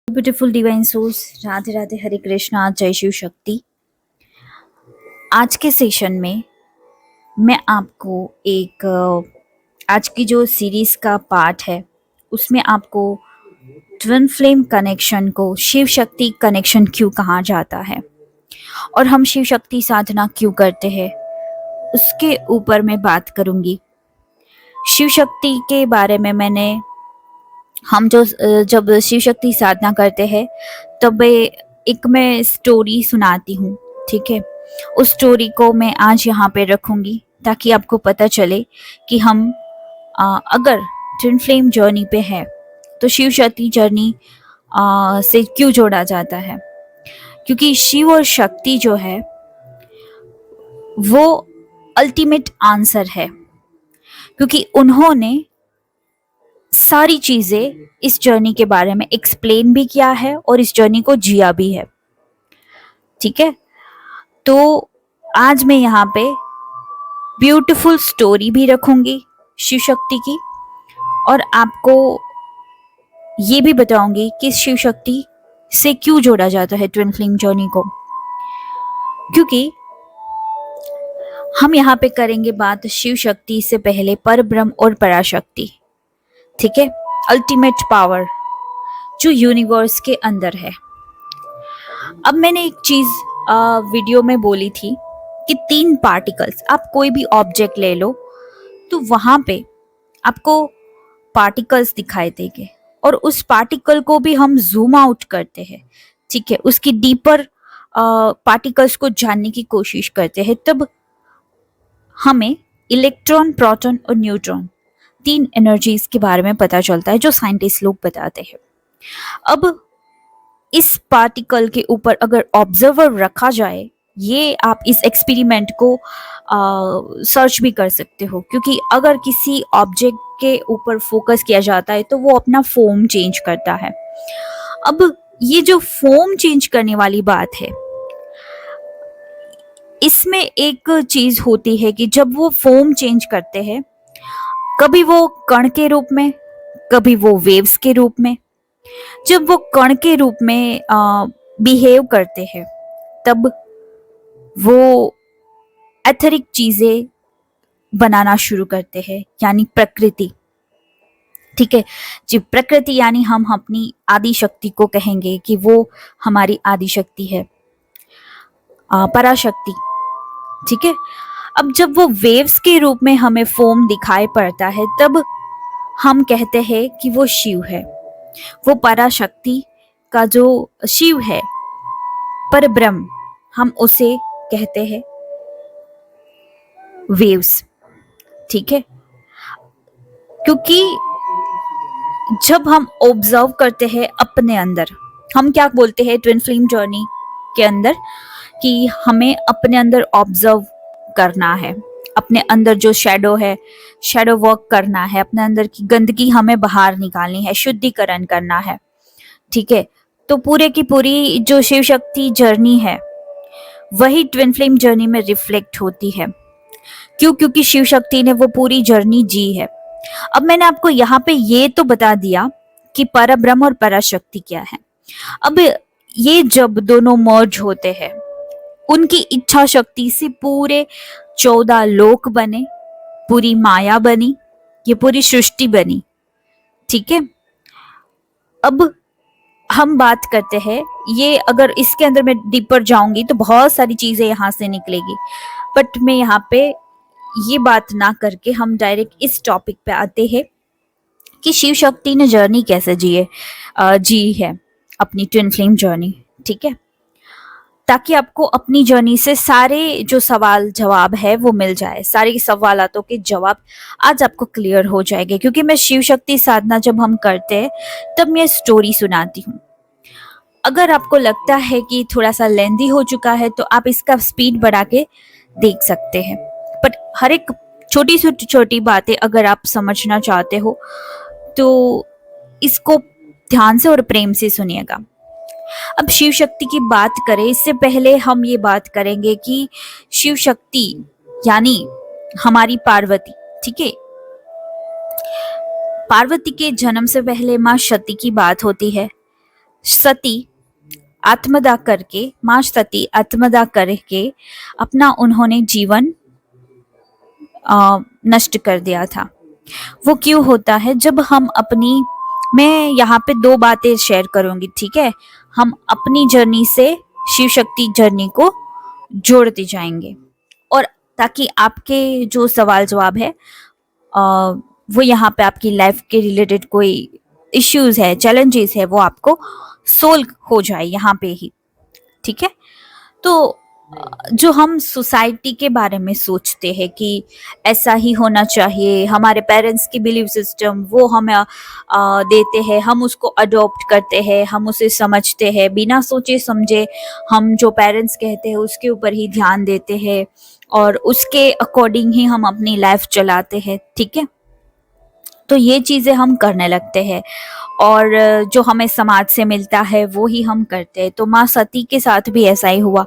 Beautiful divine source, Radhe Radhe, Hare Krishna, जय शिव शक्ति। आज के सेशन में मैं आपको एक आज की जो सीरीज का पार्ट है उसमें आपको ट्विन फ्लेम कनेक्शन को शिव शक्ति कनेक्शन क्यों कहा जाता है और हम शिव शक्ति साधना क्यों करते हैं उसके ऊपर मैं बात करूंगी। शिव शक्ति के बारे में हम जब शिव शक्ति साधना करते हैं तब एक मैं स्टोरी सुनाती हूँ, ठीक है। उस स्टोरी को मैं आज यहाँ पे रखूंगी ताकि आपको पता चले कि हम अगर ट्विन फ्लेम जर्नी पे है तो शिव शक्ति जर्नी से क्यों जोड़ा जाता है, क्योंकि शिव और शक्ति जो है वो अल्टीमेट आंसर है, क्योंकि उन्होंने सारी चीजें इस जर्नी के बारे में एक्सप्लेन भी किया है और इस जर्नी को जिया भी है, ठीक है। तो आज मैं यहाँ पे ब्यूटीफुल स्टोरी भी रखूंगी शिव शक्ति की और आपको ये भी बताऊंगी कि शिव शक्ति से क्यों जोड़ा जाता है ट्विन फ्लेम जर्नी को, क्योंकि हम यहाँ पे करेंगे बात शिव शक्ति से पहले पर ब्रह्म और पराशक्ति, ठीक है। अल्टीमेट पावर जो यूनिवर्स के अंदर है। अब मैंने एक चीज वीडियो में बोली थी कि 3 पार्टिकल्स, आप कोई भी ऑब्जेक्ट ले लो तो वहां पे आपको पार्टिकल्स दिखाई देंगे और उस पार्टिकल को भी हम जूम आउट करते हैं, ठीक है, उसकी डीपर पार्टिकल्स को जानने की कोशिश करते हैं, तब हमें इलेक्ट्रॉन, प्रोटॉन और न्यूट्रॉन 3 एनर्जीज के बारे में पता चलता है जो साइंटिस्ट लोग बताते हैं। अब इस पार्टिकल के ऊपर अगर ऑब्जर्वर रखा जाए, ये आप इस एक्सपेरिमेंट को सर्च भी कर सकते हो, क्योंकि अगर किसी ऑब्जेक्ट के ऊपर फोकस किया जाता है तो वो अपना फॉर्म चेंज करता है। अब ये जो फॉर्म चेंज करने वाली बात है, इसमें एक चीज होती है कि जब वो फॉर्म चेंज करते हैं, कभी वो कण के रूप में, कभी वो वेव्स के रूप में। जब वो कण के रूप में बिहेव करते हैं तब वो एथरिक चीजें बनाना शुरू करते हैं, यानी प्रकृति, ठीक है जी। प्रकृति यानी हम अपनी आदि शक्ति को कहेंगे कि वो हमारी आदि शक्ति है, पराशक्ति, ठीक है। अब जब वो वेव्स के रूप में हमें फॉर्म दिखाई पड़ता है तब हम कहते हैं कि वो शिव है, वो पराशक्ति का जो शिव है, पर ब्रह्म, हम उसे कहते हैं वेव्स, ठीक है। क्योंकि जब हम ऑब्जर्व करते हैं अपने अंदर, हम क्या बोलते हैं ट्विन फ्लेम जर्नी के अंदर कि हमें अपने अंदर ऑब्जर्व करना है, अपने अंदर जो शैडो है, शैडो वर्क करना है, अपने अंदर की गंदगी हमें बाहर निकालनी है, शुद्धिकरण करना है, ठीक है। तो पूरे की पूरी जो शिव शक्ति जर्नी है वही ट्विन फ्लेम जर्नी में रिफ्लेक्ट होती है। क्यों? क्योंकि शिव शक्ति ने वो पूरी जर्नी जी है। अब मैंने आपको यहाँ पे ये तो बता दिया कि परब्रह्म और पराशक्ति क्या है। अब ये जब दोनों मर्ज होते हैं, उनकी इच्छा शक्ति से पूरे 14 लोक बने, पूरी माया बनी, ये पूरी सृष्टि बनी, ठीक है। अब हम बात करते हैं, ये अगर इसके अंदर मैं डीपर जाऊंगी तो बहुत सारी चीजें यहाँ से निकलेगी, बट मैं यहाँ पे ये बात ना करके हम डायरेक्ट इस टॉपिक पे आते हैं कि शिव शक्ति ने जर्नी कैसे जी है अपनी ट्विन फ्लेम जर्नी, ठीक है, ताकि आपको अपनी जर्नी से सारे जो सवाल जवाब है वो मिल जाए, सारे सवालातों के जवाब आज आपको क्लियर हो जाएंगे। क्योंकि मैं शिव शक्ति साधना जब हम करते हैं तब मैं स्टोरी सुनाती हूँ। अगर आपको लगता है कि थोड़ा सा लेंदी हो चुका है तो आप इसका स्पीड बढ़ा के देख सकते हैं, बट हर एक छोटी से छोटी बातें अगर आप समझना चाहते हो तो इसको ध्यान से और प्रेम से सुनिएगा। अब शिव शक्ति की बात करें, इससे पहले हम ये बात करेंगे कि शिव शक्ति यानी हमारी पार्वती, ठीक है। पार्वती के जन्म से पहले माँ सती की बात होती है, सती आत्मदाह करके, माँ सती आत्मदाह करके अपना उन्होंने जीवन नष्ट कर दिया था। वो क्यों होता है? जब हम अपनी, मैं यहाँ पे दो बातें शेयर करूंगी, ठीक है? हम अपनी जर्नी से शिव शक्ति जर्नी को जोड़ते जाएंगे, और ताकि आपके जो सवाल जवाब है वो यहाँ पे आपकी लाइफ के रिलेटेड कोई इश्यूज है, चैलेंजेस है, वो आपको सोल्व हो जाए यहाँ पे ही, ठीक है? तो जो हम सोसाइटी के बारे में सोचते हैं कि ऐसा ही होना चाहिए, हमारे पेरेंट्स की बिलीव सिस्टम वो हमें देते हैं, हम उसको अडॉप्ट करते हैं, हम उसे समझते हैं बिना सोचे समझे, हम जो पेरेंट्स कहते हैं उसके ऊपर ही ध्यान देते हैं और उसके अकॉर्डिंग ही हम अपनी लाइफ चलाते हैं, ठीक है? तो ये चीज़ें हम करने लगते हैं और जो हमें समाज से मिलता है वो ही हम करते हैं। तो माँ सती के साथ भी ऐसा ही हुआ।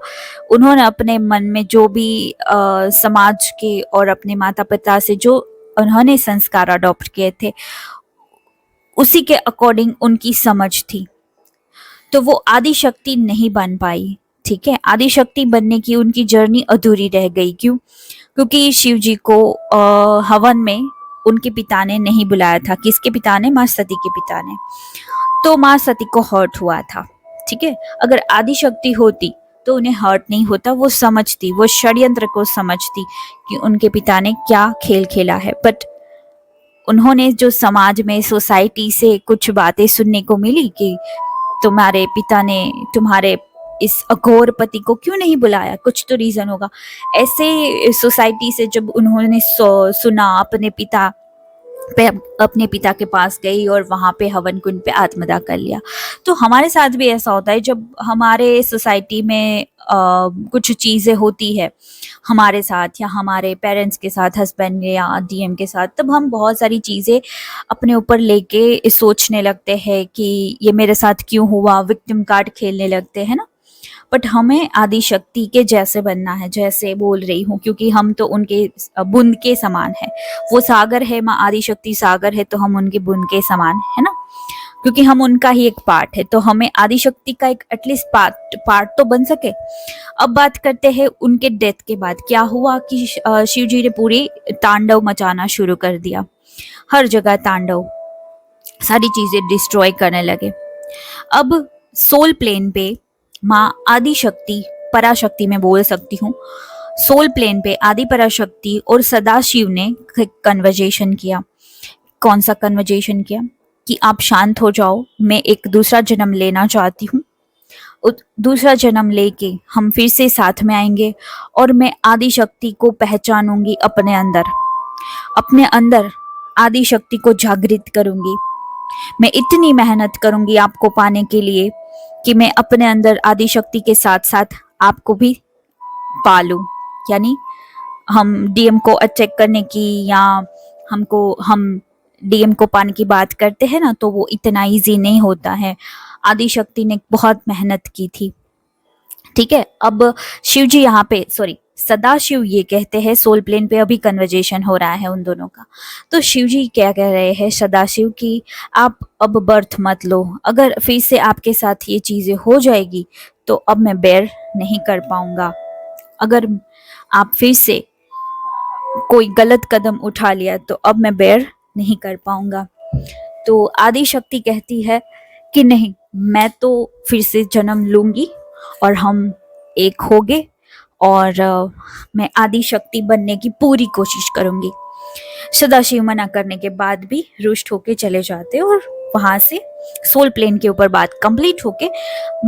उन्होंने अपने मन में जो भी समाज के और अपने माता पिता से जो उन्होंने संस्कार अडॉप्ट किए थे, उसी के अकॉर्डिंग उनकी समझ थी, तो वो आदि शक्ति नहीं बन पाई, ठीक है? आदि शक्ति बनने की उनकी जर्नी अधूरी रह गई। क्यों? क्योंकि शिव जी को हवन में उनके पिता ने नहीं बुलाया था। किसके पिता ने? माँ सती के पिता ने। तो माँ सती को हर्ट हुआ था, ठीक है? अगर आदि शक्ति होती तो उन्हें हर्ट नहीं होता, वो समझती, वो षड्यंत्र को समझती कि उनके पिता ने क्या खेल खेला है। बट उन्होंने जो समाज में, सोसाइटी से कुछ बातें सुनने को मिली कि तुम्हारे पिता ने तुम्हारे इस अघोर पति को क्यों नहीं बुलाया, कुछ तो रीजन होगा। ऐसे सोसाइटी से जब उन्होंने सुना, अपने पिता के पास गई और वहां पे हवन कुंड पे आत्मदाह कर लिया। तो हमारे साथ भी ऐसा होता है, जब हमारे सोसाइटी में कुछ चीजें होती है हमारे साथ या हमारे पेरेंट्स के साथ, हस्बैंड या डीएम के साथ, तब हम बहुत सारी चीजें अपने ऊपर लेके सोचने लगते हैं कि ये मेरे साथ क्यों हुआ, विक्टिम कार्ड खेलने लगते हैं ना। बट हमें आदि शक्ति के जैसे बनना है, जैसे बोल रही हूँ, क्योंकि हम तो उनके बूंद के समान है। वो सागर है, माँ आदि शक्ति सागर है, तो हम उनके बूंद के समान है ना, क्योंकि हम उनका ही एक पार्ट है। तो हमें आदि शक्ति का एक एटलीस्ट पार्ट तो बन सके। अब बात करते हैं उनके डेथ के बाद क्या हुआ कि शिव जी ने पूरी तांडव मचाना शुरू कर दिया, हर जगह तांडव, सारी चीजें डिस्ट्रॉय करने लगे। अब सोल प्लेन पे माँ आदि शक्ति, पराशक्ति मैं बोल सकती हूँ, सोल प्लेन पे आदि पराशक्ति और सदाशिव ने कन्वर्जेशन किया। कौन सा कन्वर्जेशन किया? कि आप शांत हो जाओ, मैं एक दूसरा जन्म लेना चाहती हूँ, दूसरा जन्म लेके हम फिर से साथ में आएंगे और मैं आदि शक्ति को पहचानूंगी अपने अंदर आदि शक्ति को जागृत करूंगी। मैं इतनी मेहनत करूंगी आपको पाने के लिए कि मैं अपने अंदर आदि शक्ति के साथ साथ आपको भी पालूं। यानी हम डीएम को अटैक करने की या हम डीएम को पाने की बात करते हैं ना, तो वो इतना इजी नहीं होता है। आदि शक्ति ने बहुत मेहनत की थी, ठीक है? अब शिव जी यहाँ पे, सॉरी, सदाशिव ये कहते हैं, सोल प्लेन पे अभी कन्वर्जेशन हो रहा है उन दोनों का। तो शिव जी क्या कह रहे हैं सदाशिव की, आप अब बर्थ मत लो, अगर फिर से आपके साथ ये चीजें हो जाएगी तो अब मैं बेयर नहीं कर पाऊंगा। अगर आप फिर से कोई गलत कदम उठा लिया तो अब मैं बेयर नहीं कर पाऊंगा। तो आदि शक्ति कहती है कि नहीं, मैं तो फिर से जन्म लूंगी और हम एक होंगे और मैं आदि शक्ति बनने की पूरी कोशिश करूंगी। सदाशिव मना करने के बाद भी रुष्ट होके चले जाते और वहां से सोल प्लेन के ऊपर बात कंप्लीट होके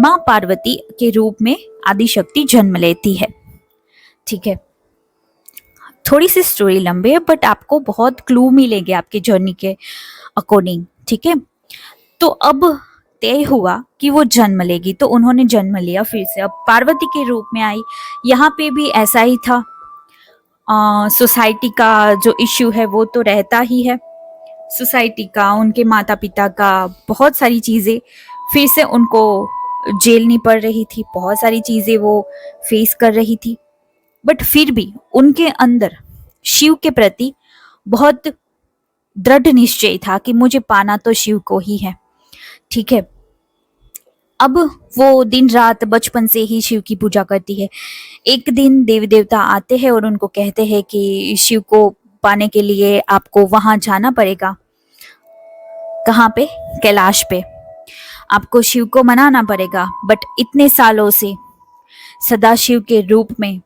माँ पार्वती के रूप में आदि शक्ति जन्म लेती है, ठीक है? थोड़ी सी स्टोरी लंबी है बट आपको बहुत क्लू मिलेंगे आपकी जर्नी के अकॉर्डिंग, ठीक है? तो अब तय हुआ कि वो जन्म लेगी, तो उन्होंने जन्म लिया फिर से, अब पार्वती के रूप में आई। यहाँ पे भी ऐसा ही था। सोसाइटी का जो इश्यू है वो तो रहता ही है, सोसाइटी का, उनके माता पिता का, बहुत सारी चीजें फिर से उनको झेलनी पड़ रही थी, बहुत सारी चीजें वो फेस कर रही थी। बट फिर भी उनके अंदर शिव के प्रति बहुत दृढ़ निश्चय था कि मुझे पाना तो शिव को ही है, ठीक है? अब वो दिन रात बचपन से ही शिव की पूजा करती है। एक दिन देवी देवता आते हैं और उनको कहते हैं कि शिव को पाने के लिए आपको वहां जाना पड़ेगा। कहाँ पे? कैलाश पे। आपको शिव को मनाना पड़ेगा। बट इतने सालों से सदाशिव के रूप में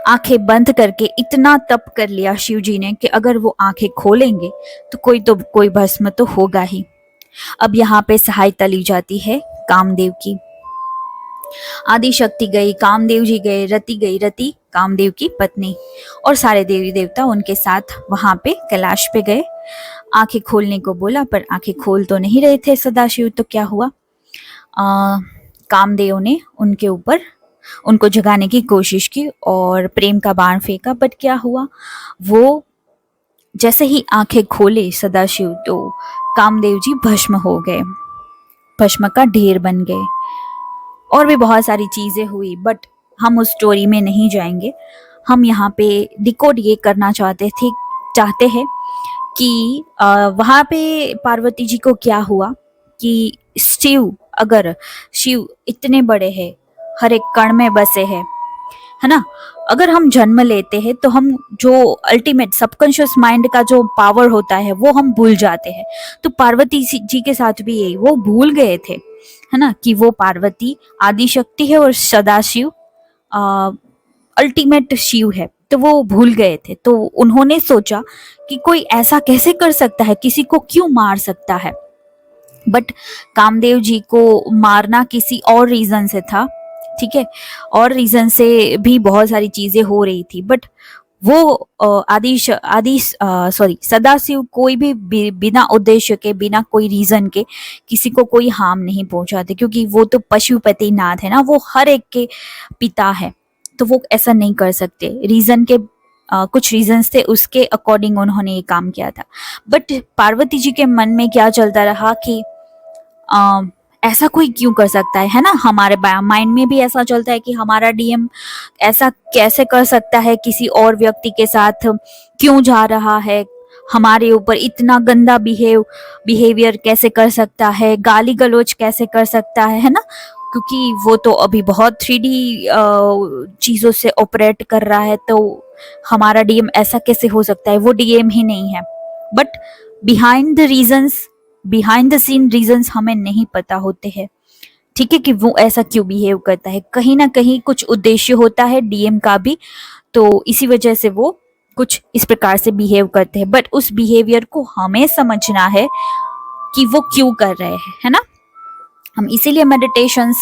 आंखें बंद करके इतना तप कर लिया शिव जी ने कि अगर वो आंखें खोलेंगे तो कोई भस्म तो होगा ही। अब यहाँ पे सहायता ली जाती है कामदेव की। आदि शक्ति गई, कामदेव जी गए, रति गई, रति कामदेव की पत्नी, और सारे देवी देवता उनके साथ वहां पे कैलाश पे गए। आंखें खोलने को बोला पर आंखें खोल तो नहीं रहे थे सदाशिव। तो क्या हुआ, कामदेव ने उनके ऊपर उनको जगाने की कोशिश की और प्रेम का बाण फेंका। बट क्या हुआ, वो जैसे ही आंखें खोले सदाशिव तो कामदेव जी भस्म हो गए, भस्म का ढेर बन गए। और भी बहुत सारी चीजें हुई बट हम उस स्टोरी में नहीं जाएंगे। हम यहाँ पे डिकोड ये करना चाहते हैं कि वहां पे पार्वती जी को क्या हुआ कि अगर शिव इतने बड़े हैं, हर एक कण में बसे हैं, है ना। अगर हम जन्म लेते हैं तो हम जो अल्टीमेट सबकॉन्शियस माइंड का जो पावर होता है वो हम भूल जाते हैं। तो पार्वती जी के साथ भी यही, वो भूल गए थे, है ना, कि वो पार्वती आदि शक्ति है और सदाशिव अल्टीमेट शिव है। तो वो भूल गए थे। तो उन्होंने सोचा कि कोई ऐसा कैसे कर सकता है, किसी को क्यों मार सकता है। बट कामदेव जी को मारना किसी और रीजन से था, ठीक है, और रीजन से भी बहुत सारी चीजें हो रही थी। बट वो सदाशिव कोई भी बिना उद्देश्य के, बिना कोई रीजन के किसी को कोई हार्म नहीं पहुंचाते, क्योंकि वो तो पशुपति नाथ है ना, वो हर एक के पिता है। तो वो ऐसा नहीं कर सकते। रीजन के कुछ रीजंस थे, उसके अकॉर्डिंग उन्होंने ये काम किया था। बट पार्वती जी के मन में क्या चलता रहा कि ऐसा कोई क्यों कर सकता है ना। हमारे माइंड में भी ऐसा चलता है कि हमारा डीएम ऐसा कैसे कर सकता है, किसी और व्यक्ति के साथ क्यों जा रहा है, हमारे ऊपर इतना गंदा बिहेवियर कैसे कर सकता है, गाली गलौज कैसे कर सकता है ना। क्योंकि वो तो अभी बहुत 3D चीजों से ऑपरेट कर रहा है, तो हमारा डीएम ऐसा कैसे हो सकता है, वो डीएम ही नहीं है। But behind the scene reasons हमें नहीं पता होते हैं, ठीक है, कि वो ऐसा क्यों बिहेव करता है। कहीं ना कहीं कुछ उद्देश्य होता है डीएम का भी, तो इसी वजह से वो कुछ इस प्रकार से बिहेव करते हैं। बट उस बिहेवियर को हमें समझना है कि वो क्यों कर रहे हैं, है ना। हम इसीलिए meditation,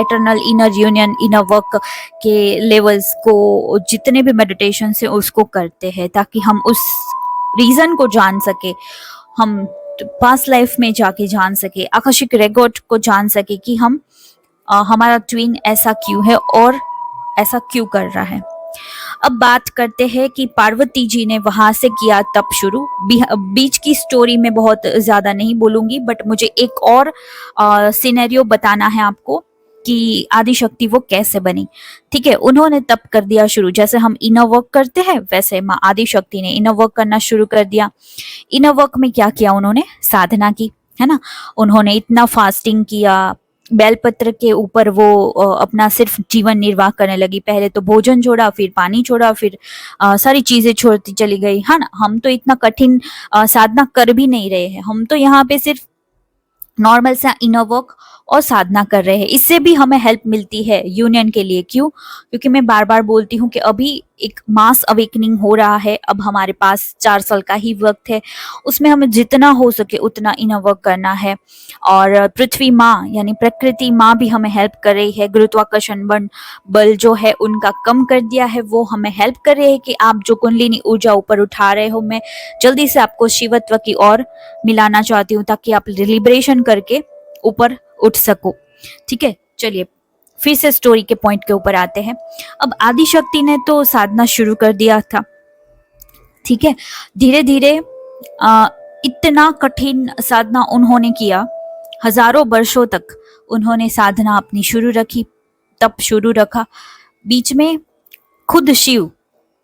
eternal inner union, inner work के लेवल्स को, जितने भी मेडिटेशन से उसको करते हैं, ताकि हम उस रीजन को जान सके, हम पास्ट लाइफ में जाके जान सके, आकाशिक रिकॉर्ड को जान सके कि हम हमारा ट्विन ऐसा क्यों है और ऐसा क्यों कर रहा है। अब बात करते हैं कि पार्वती जी ने वहां से किया तप शुरू। बीच की स्टोरी में बहुत ज्यादा नहीं बोलूंगी, बट मुझे एक और सिनेरियो बताना है आपको कि आदिशक्ति वो कैसे बनी। ठीक है, उन्होंने तप कर दिया शुरू। जैसे हम इनर वर्क करते हैं वैसे माँ आदिशक्ति ने इनर वर्क करना शुरू कर दिया। इनर वर्क में क्या किया, उन्होंने साधना की, है ना। उन्होंने इतना फास्टिंग किया, बेलपत्र के ऊपर वो अपना सिर्फ जीवन निर्वाह करने लगी। पहले तो भोजन छोड़ा, फिर पानी छोड़ा, फिर सारी चीजें छोड़ती चली गई, है ना। हम तो इतना कठिन साधना कर भी नहीं रहे हैं, हम तो यहाँ पे सिर्फ नॉर्मल सा इनर वर्क और साधना कर रहे हैं। इससे भी हमें हेल्प मिलती है यूनियन के लिए। क्यों? क्योंकि मैं बार बार बोलती हूँ कि अभी एक मास अवेकनिंग हो रहा है। अब हमारे पास 4 साल का ही वक्त है, उसमें हमें जितना हो सके उतना इनर वर्क करना है। और पृथ्वी माँ यानी प्रकृति माँ भी हमें हेल्प कर रही है। गुरुत्वाकर्षण बल जो है उनका कम कर दिया है, वो हमें हेल्प कर रहे हैं कि आप जो कुंडलिनी ऊर्जा ऊपर उठा रहे हो, मैं जल्दी से आपको शिवत्व की ओर मिलाना चाहती हूँ, ताकि आप लिबरेशन करके ऊपर उठ सको। ठीक है, चलिए फिर से स्टोरी के पॉइंट के ऊपर आते हैं। अब आदिशक्ति ने तो साधना शुरू कर दिया था, ठीक है। धीरे धीरे इतना कठिन साधना उन्होंने किया, हजारों वर्षों तक उन्होंने साधना अपनी शुरू रखी, तप शुरू रखा। बीच में खुद शिव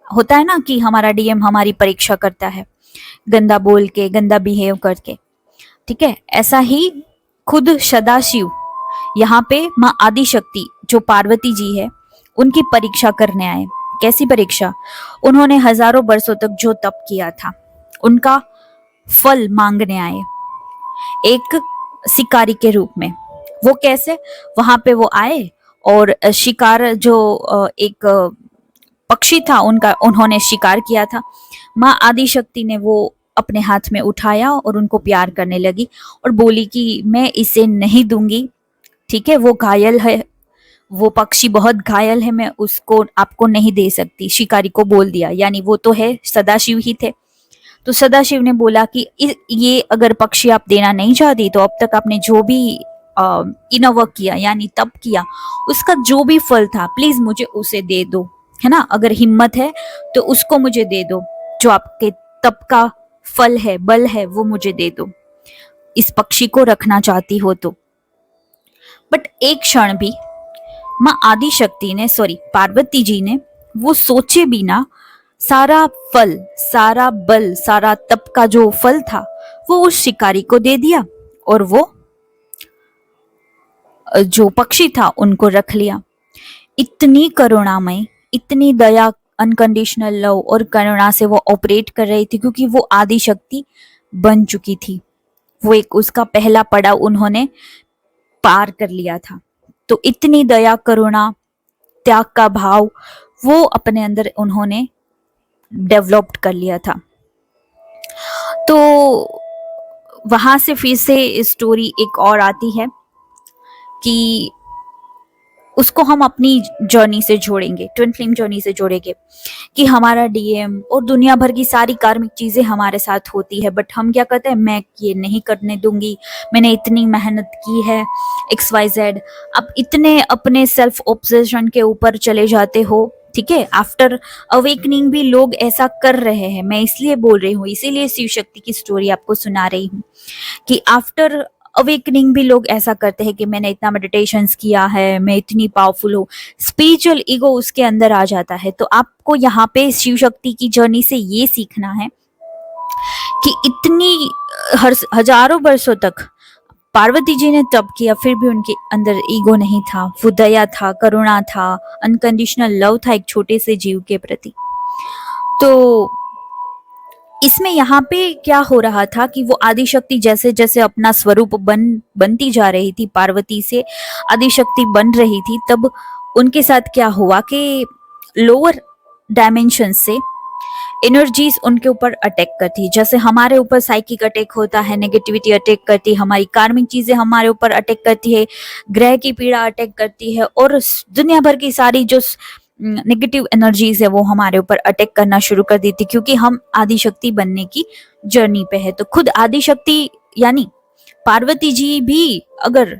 होता है ना कि हमारा डीएम हमारी परीक्षा करता है, गंदा बोल के, गंदा बिहेव करके, ठीक है। ऐसा ही खुद सदाशिव यहाँ पे माँ आदि शक्ति जो पार्वती जी है उनकी परीक्षा करने आए। कैसी परीक्षा? उन्होंने हजारों वर्षों तक जो तप किया था उनका फल मांगने आए, एक शिकारी के रूप में। वो कैसे? वहां पे वो आए और शिकार जो एक पक्षी था उनका उन्होंने शिकार किया था। माँ आदि शक्ति ने वो अपने हाथ में उठाया और उनको प्यार करने लगी और बोली कि मैं इसे नहीं दूंगी, ठीक है, वो घायल है, वो पक्षी बहुत घायल है, मैं उसको आपको नहीं दे सकती। शिकारी को बोल दिया, यानी वो तो है सदाशिव ही थे। तो सदाशिव ने बोला कि ये अगर पक्षी आप देना नहीं चाहती तो अब तक आपने जो भी इनर वर्क किया यानी तप किया उसका जो भी फल था प्लीज मुझे उसे दे दो, है ना। अगर हिम्मत है तो उसको मुझे दे दो, जो आपके तप का फल है, बल है, वो मुझे दे दो, इस पक्षी को रखना चाहती हो तो। बट एक क्षण भी माँ आदि शक्ति ने, सॉरी पार्वती जी ने, वो सोचे बिना सारा फल, सारा बल, सारा तप का जो फल था वो उस शिकारी को दे दिया और वो जो पक्षी था उनको रख लिया। इतनी करुणामय, इतनी दया, अनकंडीशनल लव और करुणा से वो ऑपरेट कर रही थी क्योंकि वो आदि शक्ति बन चुकी थी। वो एक उसका पहला पड़ाव उन्होंने पार कर लिया था। तो इतनी दया, करुणा, त्याग का भाव वो अपने अंदर उन्होंने डेवलप्ड कर लिया था। तो वहां से फिर से स्टोरी एक और आती है कि उसको हम अपनी जर्नी से जोड़ेंगे, ट्विन फ्लेम जर्नी से जोड़ेंगे कि हमारा डीएम और दुनिया भर की सारी कार्मिक चीजें हमारे साथ होती है, बट हम क्या कहते हैं, मैं ये नहीं करने दूंगी, मैंने इतनी मेहनत की है, XYZ। अब इतने अपने सेल्फ ऑब्सेशन के ऊपर चले जाते हो, ठीक है। आफ्टर अवेकनिंग भी लोग ऐसा कर रहे हैं, मैं इसलिए बोल रही हूँ, इसीलिए शिव शक्ति की स्टोरी आपको सुना रही हूँ कि आफ्टर अवेकनिंग भी लोग ऐसा करते हैं कि मैंने इतना मेडिटेशंस किया है, मैं इतनी पावरफुल हूँ, स्पिरिचुअल ईगो उसके अंदर आ जाता है। तो आपको यहाँ पे शिव शक्ति की जर्नी से ये सीखना है कि इतनी हजारों वर्षों तक पार्वती जी ने तप किया, फिर भी उनके अंदर ईगो नहीं था, वो दया था, करुणा था, अनकंडीशनल लव था एक छोटे से जीव के प्रति। तो इसमें यहाँ पे क्या हो रहा था कि वो आदिशक्ति जैसे जैसे अपना स्वरूप बनती जा रही थी, पार्वती से आदिशक्ति बन रही थी, तब उनके साथ क्या हुआ कि लोअर डायमेंशन से एनर्जीज उनके ऊपर अटैक करती, जैसे हमारे ऊपर साइकिक अटैक होता है, नेगेटिविटी अटैक करती है, हमारी कार्मिक चीजें हमारे ऊपर अटैक करती है, ग्रह की पीड़ा अटैक करती है, और दुनिया भर की सारी जो नेगेटिव एनर्जीज है वो हमारे ऊपर अटैक करना शुरू कर देती, क्योंकि हम आदिशक्ति बनने की जर्नी पे है। तो खुद आदिशक्ति यानी पार्वती जी भी अगर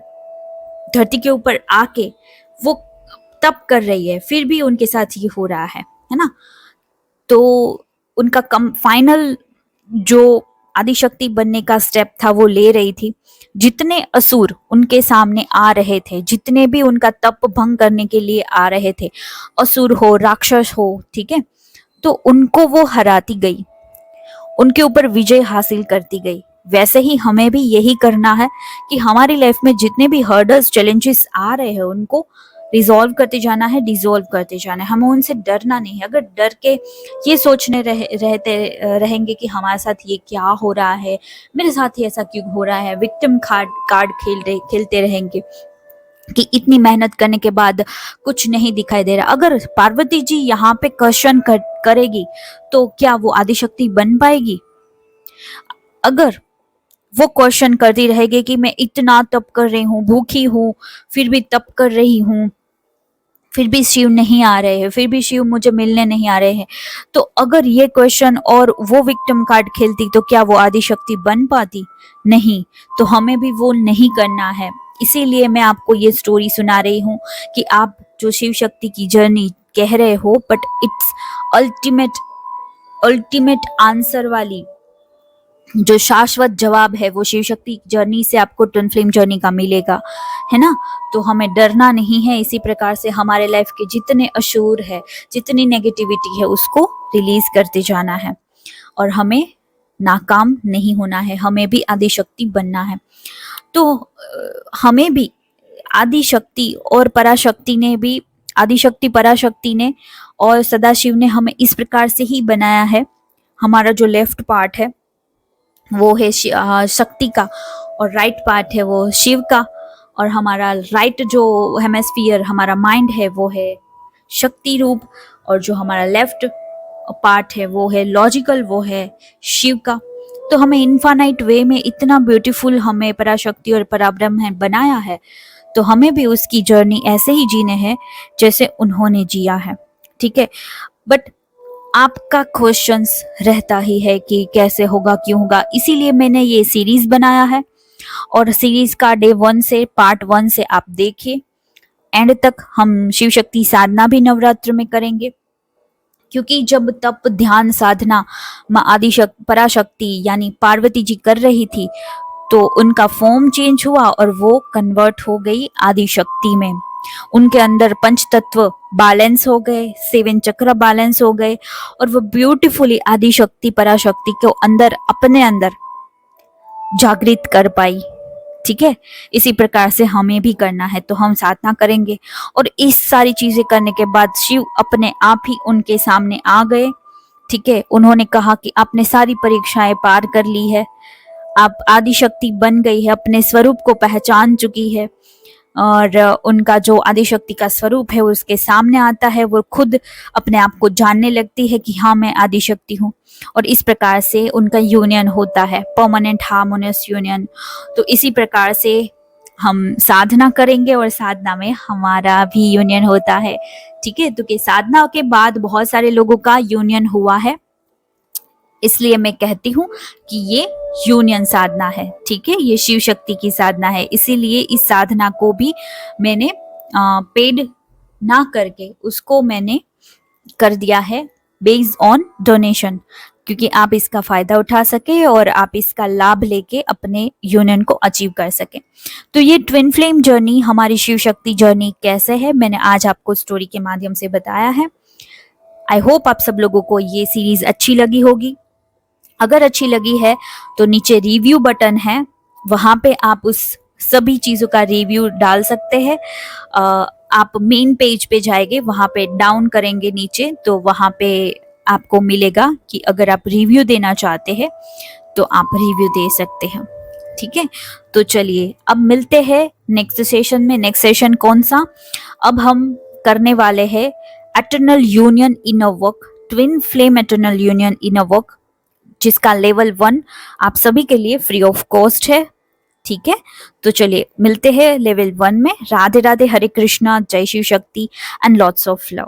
धरती के ऊपर आके वो तप कर रही है, फिर भी उनके साथ ये हो रहा है ना। तो उनका फाइनल जो आदिशक्ति बनने का स्टेप था वो ले रही थी। जितने असुर उनके सामने आ रहे थे, जितने भी उनका तप भंग करने के लिए आ रहे थे, असुर हो, राक्षस हो, ठीक है, तो उनको वो हराती गई, उनके ऊपर विजय हासिल करती गई। वैसे ही हमें भी यही करना है कि हमारी लाइफ में जितने भी हर्डल्स, चैलेंजेस आ रहे हैं उनको रिजॉल्व करते जाना है, डिजोल्व करते जाना है, हमें उनसे डरना नहीं है। अगर डर के ये सोचने रहते रहेंगे कि हमारे साथ ये क्या हो रहा है, मेरे साथ ही ऐसा क्यों हो रहा है, विक्टिम कार्ड खेलते रहेंगे कि इतनी मेहनत करने के बाद कुछ नहीं दिखाई दे रहा। अगर पार्वती जी यहाँ पे क्वेश्चन करेगी तो क्या वो आदिशक्ति बन पाएगी? अगर वो क्वेश्चन करती रहेगी कि मैं इतना तप कर रही हूँ, भूखी हूँ, फिर भी तप कर रही हूँ, फिर भी शिव नहीं आ रहे हैं, फिर भी शिव मुझे मिलने नहीं आ रहे हैं, तो अगर ये क्वेश्चन और वो विक्टिम कार्ड खेलती तो क्या वो आदिशक्ति बन पाती? नहीं। तो हमें भी वो नहीं करना है। इसीलिए मैं आपको ये स्टोरी सुना रही हूँ कि आप जो शिव शक्ति की जर्नी कह रहे हो, बट इट्स अल्टीमेट आंसर वाली जो शाश्वत जवाब है वो शिव शक्ति जर्नी से आपको ट्विन फ्लेम जर्नी का मिलेगा, है ना। तो हमें डरना नहीं है। इसी प्रकार से हमारे लाइफ के जितने असुर है, जितनी नेगेटिविटी है, उसको रिलीज करते जाना है और हमें नाकाम नहीं होना है, हमें भी आदिशक्ति बनना है। तो हमें भी आदि शक्ति और पराशक्ति ने भी, आदिशक्ति पराशक्ति ने और सदाशिव ने हमें इस प्रकार से ही बनाया है। हमारा जो लेफ्ट पार्ट है वो है शक्ति का, और राइट पार्ट है वो शिव का, और हमारा राइट जो हेमिस्फीयर हमारा माइंड है वो है शक्ति रूप, और जो हमारा लेफ्ट पार्ट है वो है लॉजिकल, वो है शिव का। तो हमें इनफाइनाइट वे में इतना ब्यूटीफुल हमें पराशक्ति और पराब्रह्म है बनाया है, तो हमें भी उसकी जर्नी ऐसे ही जीने हैं जैसे उन्होंने जिया है, ठीक है। बट आपका क्वेश्चंस रहता ही है कि कैसे होगा, क्यों होगा, इसीलिए मैंने ये सीरीज बनाया है। और सीरीज का डे 1 से, पार्ट 1 से आप देखिए एंड तक। हम शिव शक्ति साधना भी नवरात्र में करेंगे, क्योंकि जब तप ध्यान साधना माँ पराशक्ति यानी पार्वती जी कर रही थी, तो उनका फॉर्म चेंज हुआ और वो कन्वर्ट हो गई आदि शक्ति में। उनके अंदर पंच तत्व बैलेंस हो गए, 7 चक्र बैलेंस हो गए, और वो ब्यूटीफुली आदि शक्ति पराशक्ति को अंदर अपने अंदर जागृत कर पाई, ठीक है। इसी प्रकार से हमें भी करना है, तो हम साधना करेंगे। और इस सारी चीजें करने के बाद शिव अपने आप ही उनके सामने आ गए, ठीक है। उन्होंने कहा कि आपने सारी परीक्षाएं पार कर ली है, आप आदिशक्ति बन गई है, अपने स्वरूप को पहचान चुकी है, और उनका जो आदिशक्ति का स्वरूप है उसके सामने आता है। वो खुद अपने आप को जानने लगती है कि हाँ मैं आदिशक्ति हूँ, और इस प्रकार से उनका यूनियन होता है, परमानेंट हार्मोनियस यूनियन। तो इसी प्रकार से हम साधना करेंगे और साधना में हमारा भी यूनियन होता है, ठीक है। तो कि साधना के बाद बहुत सारे लोगों का यूनियन हुआ है, इसलिए मैं कहती हूँ कि ये यूनियन साधना है, ठीक है। ये शिव शक्ति की साधना है, इसीलिए इस साधना को भी मैंने पेड ना करके उसको मैंने कर दिया है बेस्ड ऑन डोनेशन, क्योंकि आप इसका फायदा उठा सके और आप इसका लाभ लेके अपने यूनियन को अचीव कर सके। तो ये ट्विन फ्लेम जर्नी, हमारी शिव शक्ति जर्नी कैसे है, मैंने आज आपको स्टोरी के माध्यम से बताया है। आई होप आप सब लोगों को ये सीरीज अच्छी लगी होगी। अगर अच्छी लगी है तो नीचे रिव्यू बटन है, वहां पे आप उस सभी चीजों का रिव्यू डाल सकते हैं। आप मेन पेज पे जाएंगे, वहां पे डाउन करेंगे नीचे, तो वहां पे आपको मिलेगा कि अगर आप रिव्यू देना चाहते हैं तो आप रिव्यू दे सकते हैं, ठीक है। तो चलिए अब मिलते हैं नेक्स्ट सेशन में। नेक्स्ट सेशन कौन सा, अब हम करने वाले हैं eternal union in a work, twin flame eternal union in a work, जिसका लेवल 1 आप सभी के लिए फ्री ऑफ कॉस्ट है, ठीक है। तो चलिए मिलते हैं लेवल 1 में। राधे राधे, हरे कृष्णा, जय शिव शक्ति एंड लॉट्स ऑफ लव।